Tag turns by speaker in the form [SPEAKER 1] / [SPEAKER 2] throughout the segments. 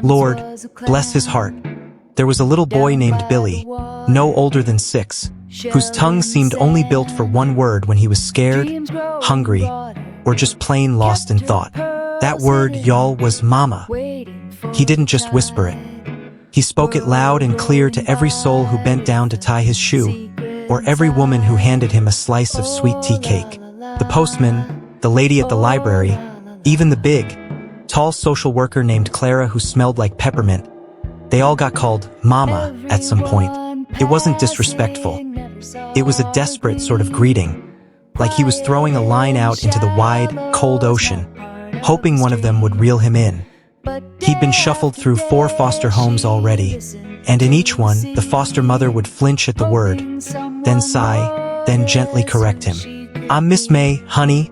[SPEAKER 1] Lord, bless his heart. There was a little boy named Billy, no older than 6, whose tongue seemed only built for one word when he was scared, hungry, or just plain lost in thought. That word, y'all, was mama. He didn't just whisper it. He spoke it loud and clear to every soul who bent down to tie his shoe, or every woman who handed him a slice of sweet tea cake. The postman, the lady at the library, even the big, tall social worker named Clara who smelled like peppermint, they all got called Mama at some point. It wasn't disrespectful. It was a desperate sort of greeting, like he was throwing a line out into the wide, cold ocean, hoping one of them would reel him in. He'd been shuffled through 4 foster homes already, and in each one, the foster mother would flinch at the word, then sigh, then gently correct him. "I'm Miss May, honey,"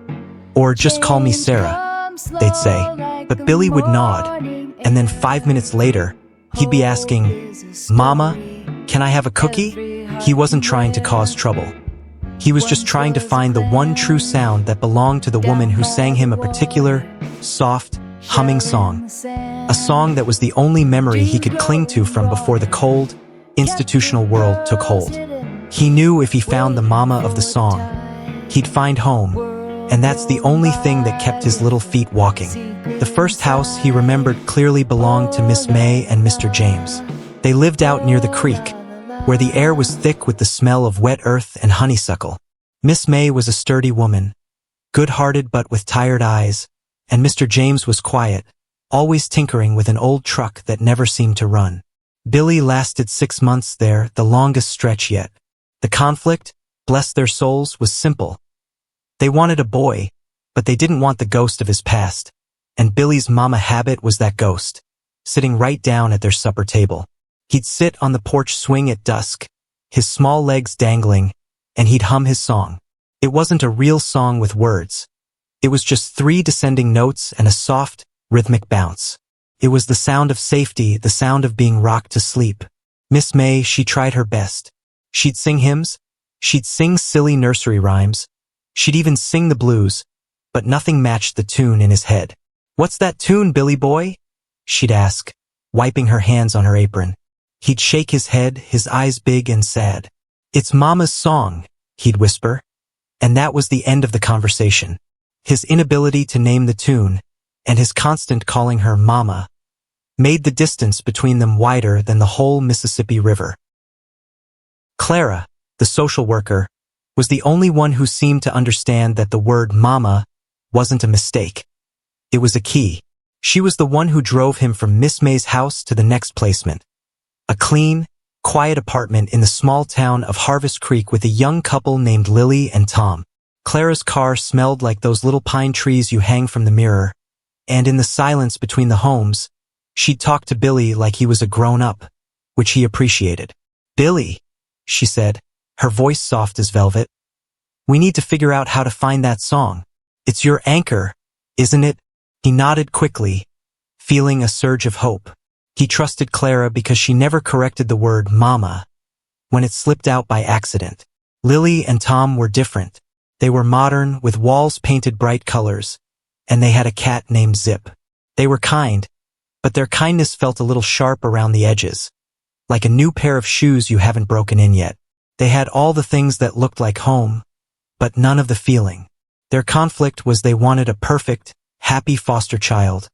[SPEAKER 1] or "just call me Sarah," they'd say. But Billy would nod, and then 5 minutes later, he'd be asking, "Mama, can I have a cookie?" He wasn't trying to cause trouble. He was just trying to find the one true sound that belonged to the woman who sang him a particular, soft, humming song. A song that was the only memory he could cling to from before the cold, institutional world took hold. He knew if he found the mama of the song, he'd find home, and that's the only thing that kept his little feet walking. The first house he remembered clearly belonged to Miss May and Mr. James. They lived out near the creek, where the air was thick with the smell of wet earth and honeysuckle. Miss May was a sturdy woman, good-hearted but with tired eyes, and Mr. James was quiet, always tinkering with an old truck that never seemed to run. Billy lasted 6 months there, the longest stretch yet. The conflict, bless their souls, was simple. They wanted a boy, but they didn't want the ghost of his past, and Billy's mama habit was that ghost, sitting right down at their supper table. He'd sit on the porch swing at dusk, his small legs dangling, and he'd hum his song. It wasn't a real song with words. It was just 3 descending notes and a soft, rhythmic bounce. It was the sound of safety, the sound of being rocked to sleep. Miss May, she tried her best. She'd sing hymns, she'd sing silly nursery rhymes, she'd even sing the blues, but nothing matched the tune in his head. "What's that tune, Billy boy?" she'd ask, wiping her hands on her apron. He'd shake his head, his eyes big and sad. "It's Mama's song," he'd whisper. And that was the end of the conversation. His inability to name the tune, and his constant calling her Mama, made the distance between them wider than the whole Mississippi River. Clara, the social worker, was the only one who seemed to understand that the word Mama wasn't a mistake. It was a key. She was the one who drove him from Miss May's house to the next placement. A clean, quiet apartment in the small town of Harvest Creek with a young couple named Lily and Tom. Clara's car smelled like those little pine trees you hang from the mirror, and in the silence between the homes, she'd talk to Billy like he was a grown-up, which he appreciated. "Billy," she said, her voice soft as velvet, "we need to figure out how to find that song. It's your anchor, isn't it?" He nodded quickly, feeling a surge of hope. He trusted Clara because she never corrected the word Mama when it slipped out by accident. Lily and Tom were different. They were modern, with walls painted bright colors, and they had a cat named Zip. They were kind, but their kindness felt a little sharp around the edges, like a new pair of shoes you haven't broken in yet. They had all the things that looked like home, but none of the feeling. Their conflict was they wanted a perfect, happy foster child,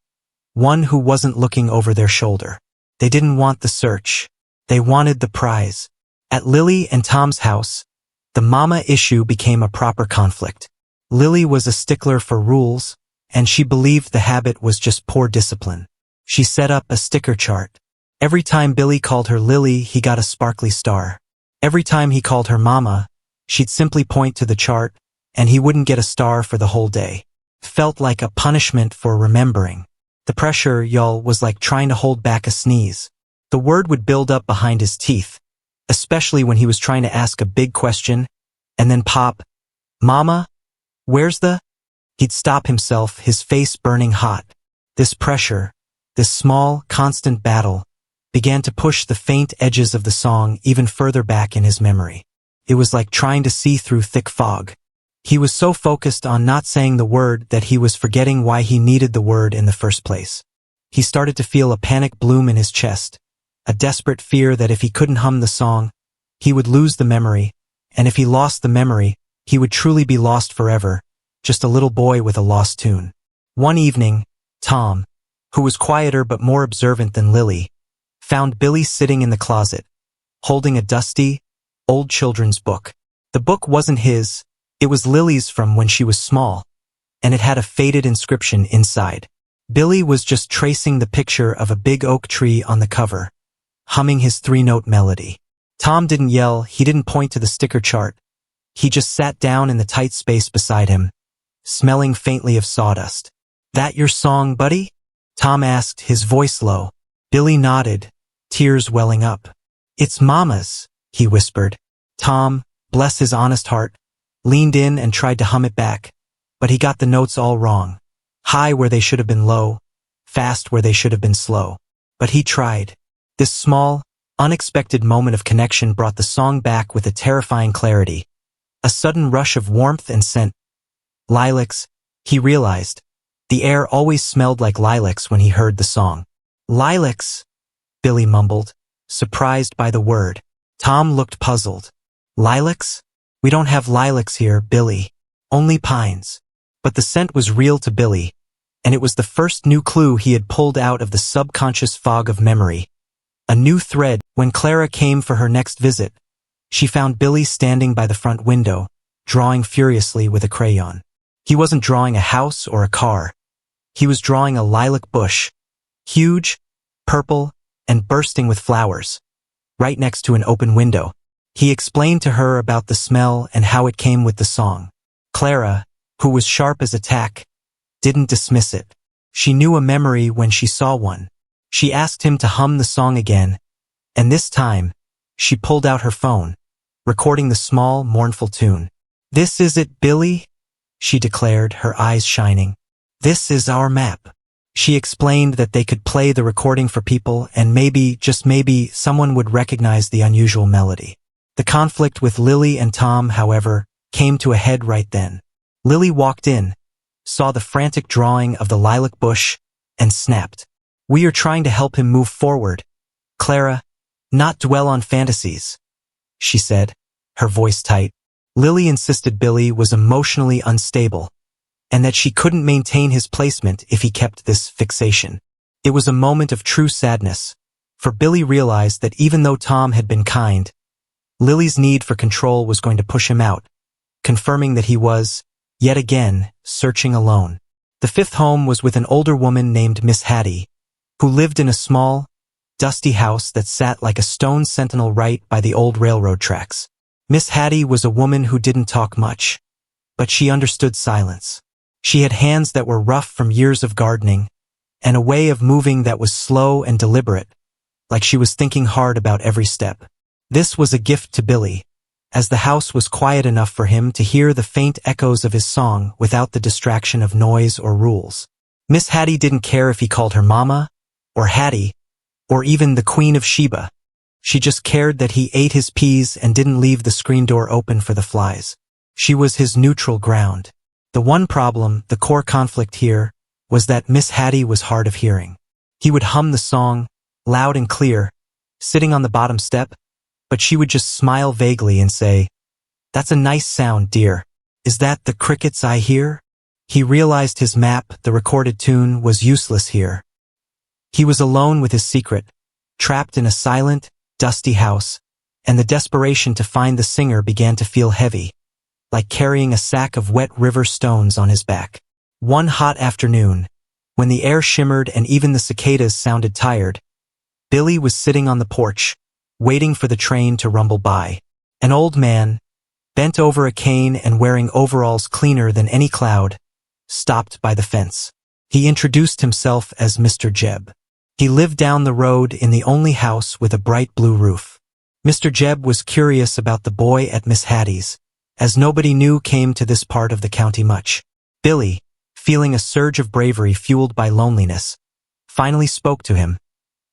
[SPEAKER 1] one who wasn't looking over their shoulder. They didn't want the search. They wanted the prize. At Lily and Tom's house, the mama issue became a proper conflict. Lily was a stickler for rules, and she believed the habit was just poor discipline. She set up a sticker chart. Every time Billy called her Lily, he got a sparkly star. Every time he called her Mama, she'd simply point to the chart, and he wouldn't get a star for the whole day. Felt like a punishment for remembering. The pressure, y'all, was like trying to hold back a sneeze. The word would build up behind his teeth, especially when he was trying to ask a big question, and then pop, "Mama, where's the?" He'd stop himself, his face burning hot. This pressure, this small, constant battle, began to push the faint edges of the song even further back in his memory. It was like trying to see through thick fog. He was so focused on not saying the word that he was forgetting why he needed the word in the first place. he started to feel a panic bloom in his chest, a desperate fear that if he couldn't hum the song, he would lose the memory, and if he lost the memory, he would truly be lost forever, just a little boy with a lost tune. One evening, Tom, who was quieter but more observant than Lily, found Billy sitting in the closet, holding a dusty, old children's book. The book wasn't his, it was Lily's from when she was small, and it had a faded inscription inside. Billy was just tracing the picture of a big oak tree on the cover, humming his three-note melody. Tom didn't yell, he didn't point to the sticker chart. He just sat down in the tight space beside him, smelling faintly of sawdust. "That your song, buddy?" Tom asked, his voice low. Billy nodded, tears welling up. "It's Mama's," he whispered. Tom, bless his honest heart, leaned in and tried to hum it back, but he got the notes all wrong. High where they should have been low, fast where they should have been slow. But he tried. This small, unexpected moment of connection brought the song back with a terrifying clarity. A sudden rush of warmth and scent. Lilacs, he realized. The air always smelled like lilacs when he heard the song. "Lilacs," Billy mumbled, surprised by the word. Tom looked puzzled. "Lilacs? We don't have lilacs here, Billy. Only pines." But the scent was real to Billy, and it was the first new clue he had pulled out of the subconscious fog of memory. A new thread. When Clara came for her next visit, she found Billy standing by the front window, drawing furiously with a crayon. He wasn't drawing a house or a car. He was drawing a lilac bush, huge, purple, and bursting with flowers, right next to an open window. He explained to her about the smell and how it came with the song. Clara, who was sharp as a tack, didn't dismiss it. She knew a memory when she saw one. She asked him to hum the song again, and this time, she pulled out her phone, recording the small, mournful tune. "This is it, Billy," she declared, her eyes shining. "This is our map." She explained that they could play the recording for people and maybe, just maybe, someone would recognize the unusual melody. The conflict with Lily and Tom, however, came to a head right then. Lily walked in, saw the frantic drawing of the lilac bush, and snapped. "We are trying to help him move forward, Clara, not dwell on fantasies," she said, her voice tight. Lily insisted Billy was emotionally unstable, and that she couldn't maintain his placement if he kept this fixation. It was a moment of true sadness, for Billy realized that even though Tom had been kind, Lily's need for control was going to push him out, confirming that he was, yet again, searching alone. The fifth home was with an older woman named Miss Hattie, who lived in a small, dusty house that sat like a stone sentinel right by the old railroad tracks. Miss Hattie was a woman who didn't talk much, but she understood silence. She had hands that were rough from years of gardening, and a way of moving that was slow and deliberate, like she was thinking hard about every step. This was a gift to Billy, as the house was quiet enough for him to hear the faint echoes of his song without the distraction of noise or rules. Miss Hattie didn't care if he called her Mama, or Hattie, or even the Queen of Sheba. She just cared that he ate his peas and didn't leave the screen door open for the flies. She was his neutral ground. The one problem, the core conflict here, was that Miss Hattie was hard of hearing. He would hum the song, loud and clear, sitting on the bottom step, but she would just smile vaguely and say, "That's a nice sound, dear. Is that the crickets I hear?" He realized his map, the recorded tune, was useless here. He was alone with his secret, trapped in a silent, dusty house, and the desperation to find the singer began to feel heavy, like carrying a sack of wet river stones on his back. One hot afternoon, when the air shimmered and even the cicadas sounded tired, Billy was sitting on the porch, waiting for the train to rumble by. An old man, bent over a cane and wearing overalls cleaner than any cloud, stopped by the fence. He introduced himself as Mr. Jebb. He lived down the road in the only house with a bright blue roof. Mr. Jebb was curious about the boy at Miss Hattie's, as nobody new came to this part of the county much. Billy, feeling a surge of bravery fueled by loneliness, finally spoke to him,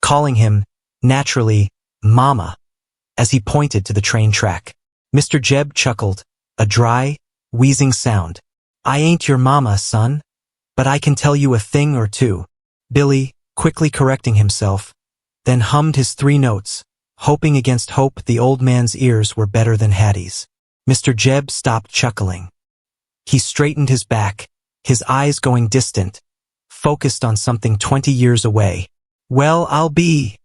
[SPEAKER 1] calling him, naturally, Mama, as he pointed to the train track. Mr. Jebb chuckled, a dry, wheezing sound. "I ain't your mama, son, but I can tell you a thing or two." Billy, quickly correcting himself, then hummed his 3 notes, hoping against hope the old man's ears were better than Hattie's. Mr. Jebb stopped chuckling. He straightened his back, his eyes going distant, focused on something 20 years away. "Well, I'll be,"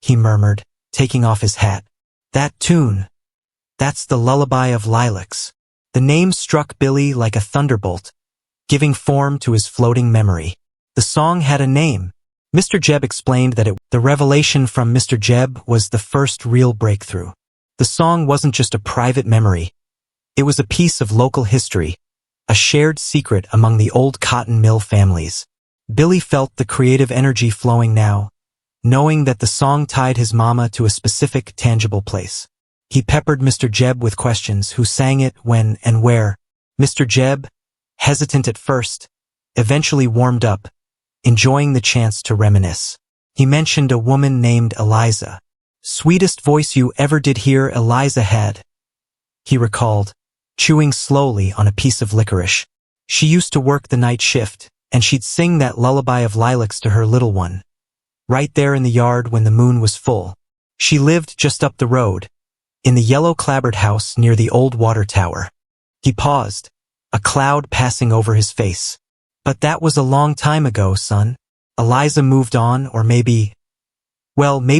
[SPEAKER 1] he murmured, taking off his hat. "That tune. That's the Lullaby of Lilacs." The name struck Billy like a thunderbolt, giving form to his floating memory. The song had a name. Mr. Jebb explained that the revelation from Mr. Jebb was the first real breakthrough. The song wasn't just a private memory. It was a piece of local history, a shared secret among the old cotton mill families. Billy felt the creative energy flowing now, knowing that the song tied his mama to a specific, tangible place. He peppered Mr. Jebb with questions: who sang it, when, and where. Mr. Jebb, hesitant at first, eventually warmed up, enjoying the chance to reminisce. He mentioned a woman named Eliza. "Sweetest voice you ever did hear Eliza had," he recalled, chewing slowly on a piece of licorice. "She used to work the night shift, and she'd sing that Lullaby of Lilacs to her little one, right there in the yard when the moon was full. She lived just up the road, in the yellow clapboard house near the old water tower." He paused, a cloud passing over his face. "But that was a long time ago, son. Eliza moved on, or maybe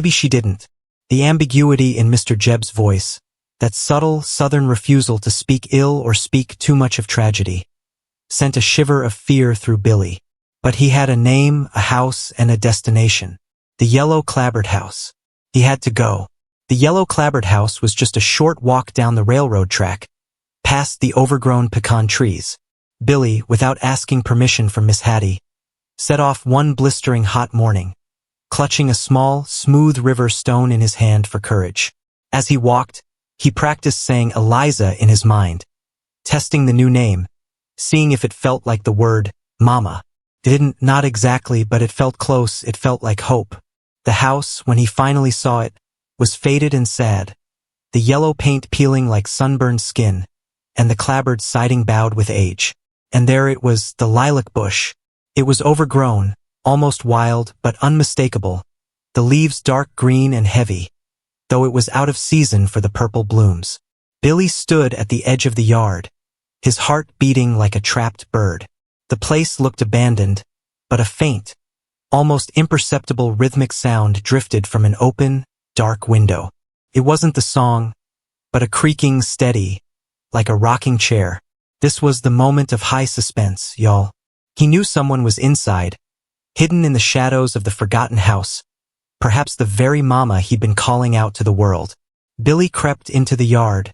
[SPEAKER 1] she didn't." The ambiguity in Mr. Jebb's voice, that subtle southern refusal to speak ill or speak too much of tragedy, sent a shiver of fear through Billy. But he had a name, a house, and a destination. The yellow clapboard house. He had to go. The yellow clapboard house was just a short walk down the railroad track, past the overgrown pecan trees. Billy, without asking permission from Miss Hattie, set off one blistering hot morning, clutching a small, smooth river stone in his hand for courage. As he walked, he practiced saying Eliza in his mind, testing the new name, seeing if it felt like the word mama. Didn't, not exactly, but it felt close. It felt like hope. The house, when he finally saw it, was faded and sad, the yellow paint peeling like sunburned skin, and the clapboard siding bowed with age. And there it was, the lilac bush. It was overgrown, almost wild, but unmistakable, the leaves dark green and heavy, though it was out of season for the purple blooms. Billy stood at the edge of the yard, his heart beating like a trapped bird. The place looked abandoned, but a faint, almost imperceptible rhythmic sound drifted from an open, dark window. It wasn't the song, but a creaking steady, like a rocking chair. This was the moment of high suspense, y'all. He knew someone was inside, hidden in the shadows of the forgotten house, perhaps the very mama he'd been calling out to the world. Billy crept into the yard,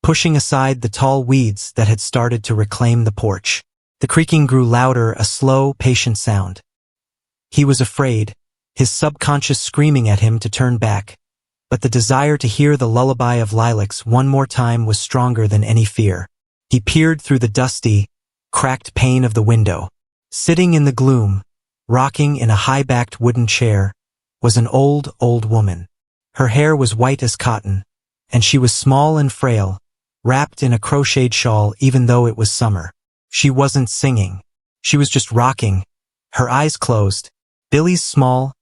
[SPEAKER 1] pushing aside the tall weeds that had started to reclaim the porch. The creaking grew louder, a slow, patient sound. He was afraid, his subconscious screaming at him to turn back, but the desire to hear the Lullaby of Lilacs one more time was stronger than any fear. He peered through the dusty, cracked pane of the window. Sitting in the gloom, rocking in a high-backed wooden chair, was an old woman. Her hair was white as cotton, and she was small and frail, wrapped in a crocheted shawl even though it was summer. She wasn't singing. She was just rocking, her eyes closed. Billy's small,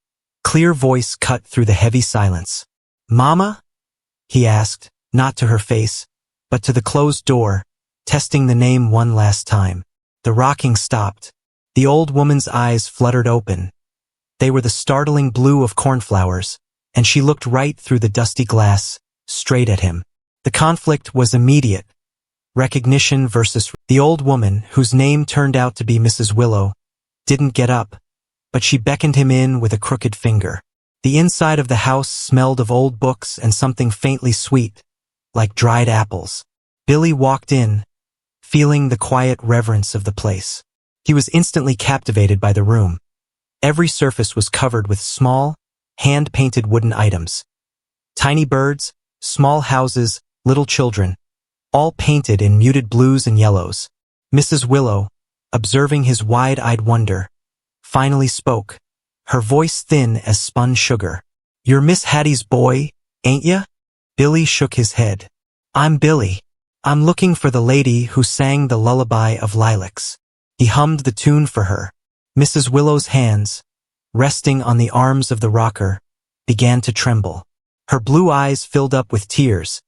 [SPEAKER 1] clear voice cut through the heavy silence. "Mama?" he asked, not to her face, but to the closed door, testing the name one last time. The rocking stopped. The old woman's eyes fluttered open. They were the startling blue of cornflowers, and she looked right through the dusty glass, straight at him. The conflict was immediate. Recognition versus the old woman, whose name turned out to be Mrs. Willow, didn't get up, but she beckoned him in with a crooked finger. The inside of the house smelled of old books and something faintly sweet, like dried apples. Billy walked in, feeling the quiet reverence of the place. He was instantly captivated by the room. Every surface was covered with small, hand-painted wooden items. Tiny birds, small houses, little children, all painted in muted blues and yellows. Mrs. Willow, observing his wide-eyed wonder, finally spoke, her voice thin as spun sugar. "You're Miss Hattie's boy, ain't ya?" Billy shook his head. "I'm Billy. I'm looking for the lady who sang the Lullaby of Lilacs." He hummed the tune for her. Mrs. Willow's hands, resting on the arms of the rocker, began to tremble. Her blue eyes filled up with tears,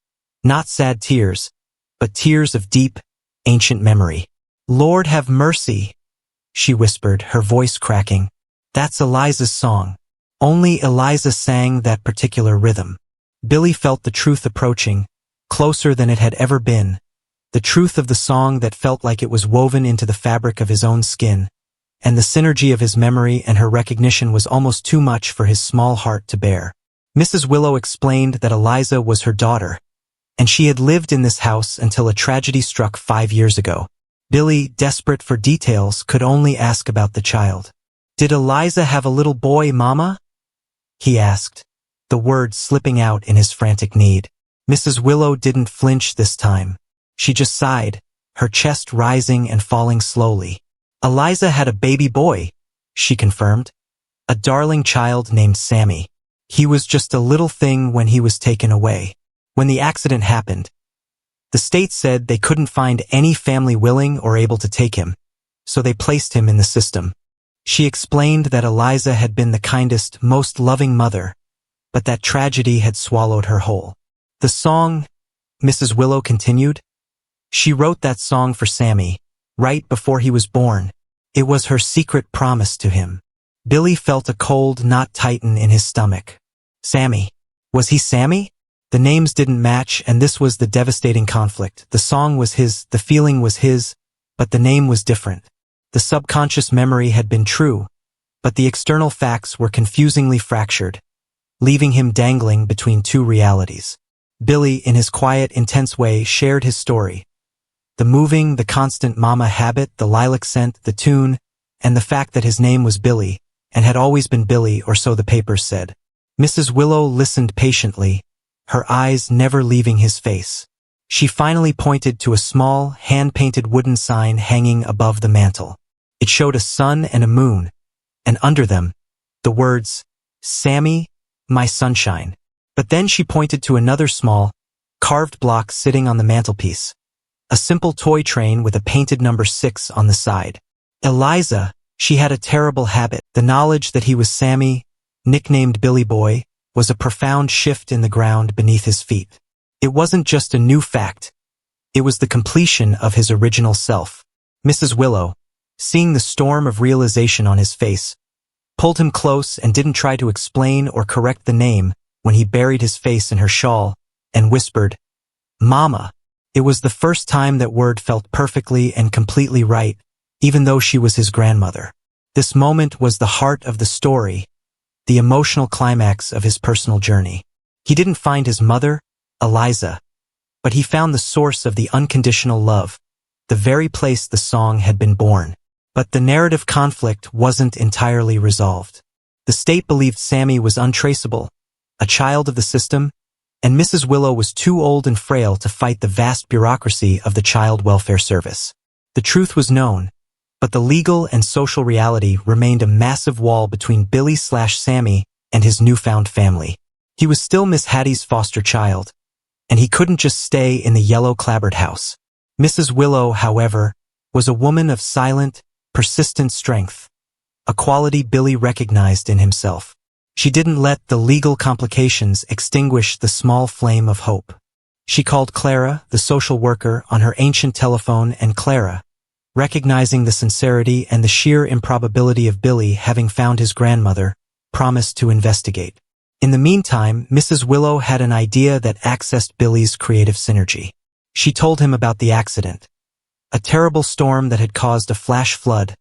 [SPEAKER 1] not sad tears, but tears of deep, ancient memory. "Lord have mercy," she whispered, her voice cracking. "That's Eliza's song." Only Eliza sang that particular rhythm. Billy felt the truth approaching, closer than it had ever been. The truth of the song that felt like it was woven into the fabric of his own skin. And the synergy of his memory and her recognition was almost too much for his small heart to bear. Mrs. Willow explained that Eliza was her daughter, and she had lived in this house until a tragedy struck 5 years ago. Billy, desperate for details, could only ask about the child. "Did Eliza have a little boy, Mama?" he asked, the words slipping out in his frantic need. Mrs. Willow didn't flinch this time. She just sighed, her chest rising and falling slowly. "Eliza had a baby boy," she confirmed. "A darling child named Sammy. He was just a little thing when he was taken away. When the accident happened, the state said they couldn't find any family willing or able to take him, so they placed him in the system." She explained that Eliza had been the kindest, most loving mother, but that tragedy had swallowed her whole. "The song," Mrs. Willow continued, "she wrote that song for Sammy, right before he was born. It was her secret promise to him." Billy felt a cold knot tighten in his stomach. Sammy. Was he Sammy? The names didn't match, and this was the devastating conflict. The song was his, the feeling was his, but the name was different. The subconscious memory had been true, but the external facts were confusingly fractured, leaving him dangling between two realities. Billy, in his quiet, intense way, shared his story. The moving, the constant mama habit, the lilac scent, the tune, and the fact that his name was Billy, and had always been Billy, or so the papers said. Mrs. Willow listened patiently, her eyes never leaving his face. She finally pointed to a small, hand-painted wooden sign hanging above the mantel. It showed a sun and a moon, and under them, the words, "Sammy, my sunshine." But then she pointed to another small, carved block sitting on the mantelpiece. A simple toy train with a painted number 6 on the side. Eliza, she had a terrible habit. The knowledge that he was Sammy, nicknamed Billy Boy, was a profound shift in the ground beneath his feet. It wasn't just a new fact. It was the completion of his original self. Mrs. Willow, seeing the storm of realization on his face, pulled him close and didn't try to explain or correct the name when he buried his face in her shawl and whispered, "Mama." It was the first time that word felt perfectly and completely right, even though she was his grandmother. This moment was the heart of the story, the emotional climax of his personal journey. He didn't find his mother, Eliza, but he found the source of the unconditional love, the very place the song had been born. But the narrative conflict wasn't entirely resolved. The state believed Sammy was untraceable, a child of the system, and Mrs. Willow was too old and frail to fight the vast bureaucracy of the Child Welfare Service. The truth was known, but the legal and social reality remained a massive wall between Billy/Sammy and his newfound family. He was still Miss Hattie's foster child, and he couldn't just stay in the yellow clapboard house. Mrs. Willow, however, was a woman of silent, persistent strength, a quality Billy recognized in himself. She didn't let the legal complications extinguish the small flame of hope. She called Clara, the social worker, on her ancient telephone, and Clara, recognizing the sincerity and the sheer improbability of Billy having found his grandmother, promised to investigate. In the meantime, Mrs. Willow had an idea that accessed Billy's creative synergy. She told him about the accident, a terrible storm that had caused a flash flood,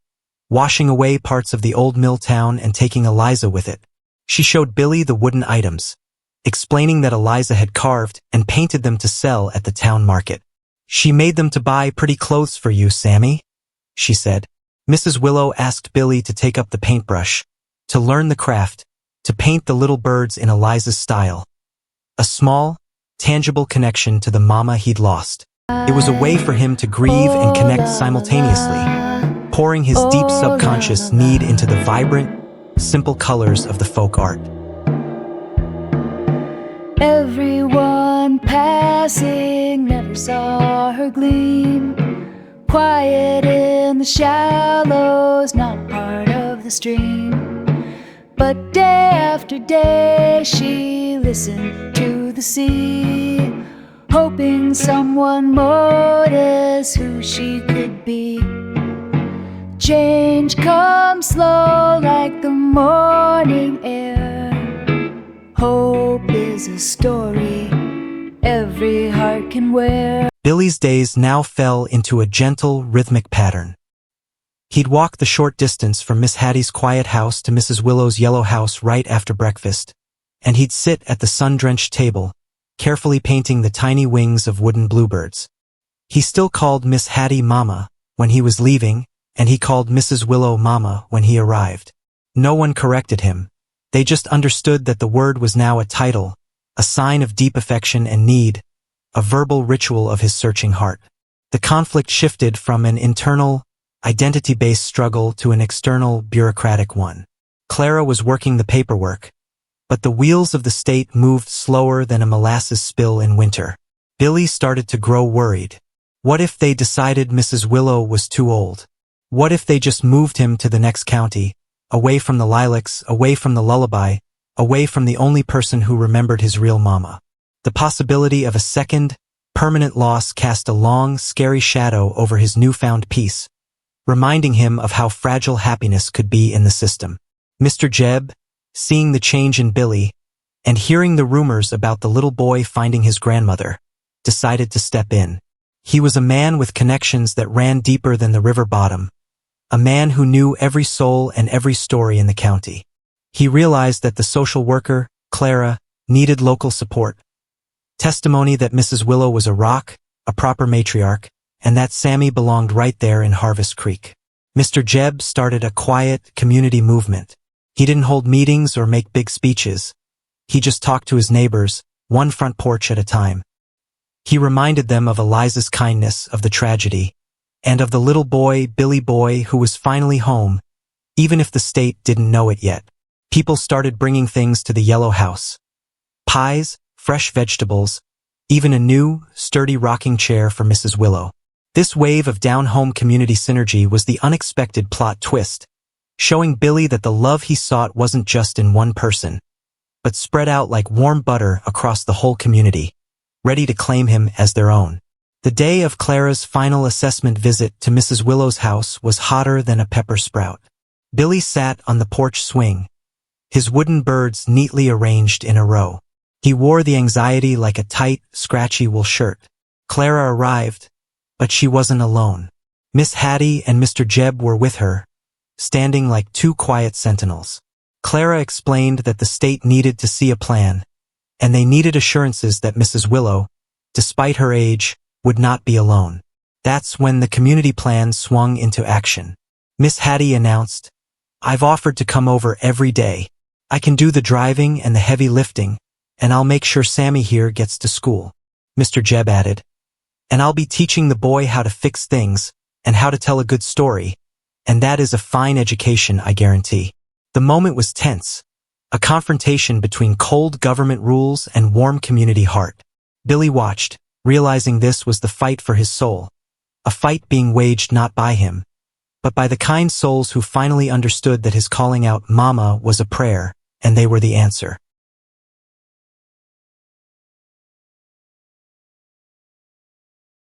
[SPEAKER 1] washing away parts of the old mill town and taking Eliza with it. She showed Billy the wooden items, explaining that Eliza had carved and painted them to sell at the town market. "She made them to buy pretty clothes for you, Sammy," she said. Mrs. Willow asked Billy to take up the paintbrush, to learn the craft, to paint the little birds in Eliza's style. A small, tangible connection to the mama he'd lost. It was a way for him to grieve and connect simultaneously, pouring his deep subconscious need into the vibrant, simple colors of the folk art.
[SPEAKER 2] Everyone passing never saw her gleam, quiet in the shallows, not part of the stream. But day after day she listened to the sea, hoping someone noticed who she could be. Change comes slow like the morning air. Hope is a story every heart can wear.
[SPEAKER 1] Billy's days now fell into a gentle, rhythmic pattern. He'd walk the short distance from Miss Hattie's quiet house to Mrs. Willow's yellow house right after breakfast, and he'd sit at the sun-drenched table, carefully painting the tiny wings of wooden bluebirds. He still called Miss Hattie Mama when he was leaving, and he called Mrs. Willow Mama when he arrived. No one corrected him. They just understood that the word was now a title, a sign of deep affection and need, a verbal ritual of his searching heart. The conflict shifted from an internal, identity-based struggle to an external, bureaucratic one. Clara was working the paperwork, but the wheels of the state moved slower than a molasses spill in winter. Billy started to grow worried. What if they decided Mrs. Willow was too old? What if they just moved him to the next county, away from the Lilacs, away from the Lullaby, away from the only person who remembered his real mama? The possibility of a second, permanent loss cast a long, scary shadow over his newfound peace, reminding him of how fragile happiness could be in the system. Mr. Jebb, seeing the change in Billy, and hearing the rumors about the little boy finding his grandmother, decided to step in. He was a man with connections that ran deeper than the river bottom, a man who knew every soul and every story in the county. He realized that the social worker, Clara, needed local support, testimony that Mrs. Willow was a rock, a proper matriarch, and that Sammy belonged right there in Harvest Creek. Mr. Jebb started a quiet community movement. He didn't hold meetings or make big speeches. He just talked to his neighbors, one front porch at a time. He reminded them of Eliza's kindness, of the tragedy, and of the little boy, Billy Boy, who was finally home, even if the state didn't know it yet. People started bringing things to the yellow house. Pies, fresh vegetables, even a new, sturdy rocking chair for Mrs. Willow. This wave of down-home community synergy was the unexpected plot twist, showing Billy that the love he sought wasn't just in one person, but spread out like warm butter across the whole community, ready to claim him as their own. The day of Clara's final assessment visit to Mrs. Willow's house was hotter than a pepper sprout. Billy sat on the porch swing, his wooden birds neatly arranged in a row. He wore the anxiety like a tight, scratchy wool shirt. Clara arrived, but she wasn't alone. Miss Hattie and Mr. Jebb were with her, standing like two quiet sentinels. Clara explained that the state needed to see a plan, and they needed assurances that Mrs. Willow, despite her age, would not be alone. That's when the community plan swung into action. Miss Hattie announced, "I've offered to come over every day. I can do the driving and the heavy lifting, and I'll make sure Sammy here gets to school." Mr. Jebb added, "And I'll be teaching the boy how to fix things and how to tell a good story, and that is a fine education, I guarantee." The moment was tense, a confrontation between cold government rules and warm community heart. Billy watched, realizing this was the fight for his soul, a fight being waged not by him, but by the kind souls who finally understood that his calling out Mama was a prayer, and they were the answer.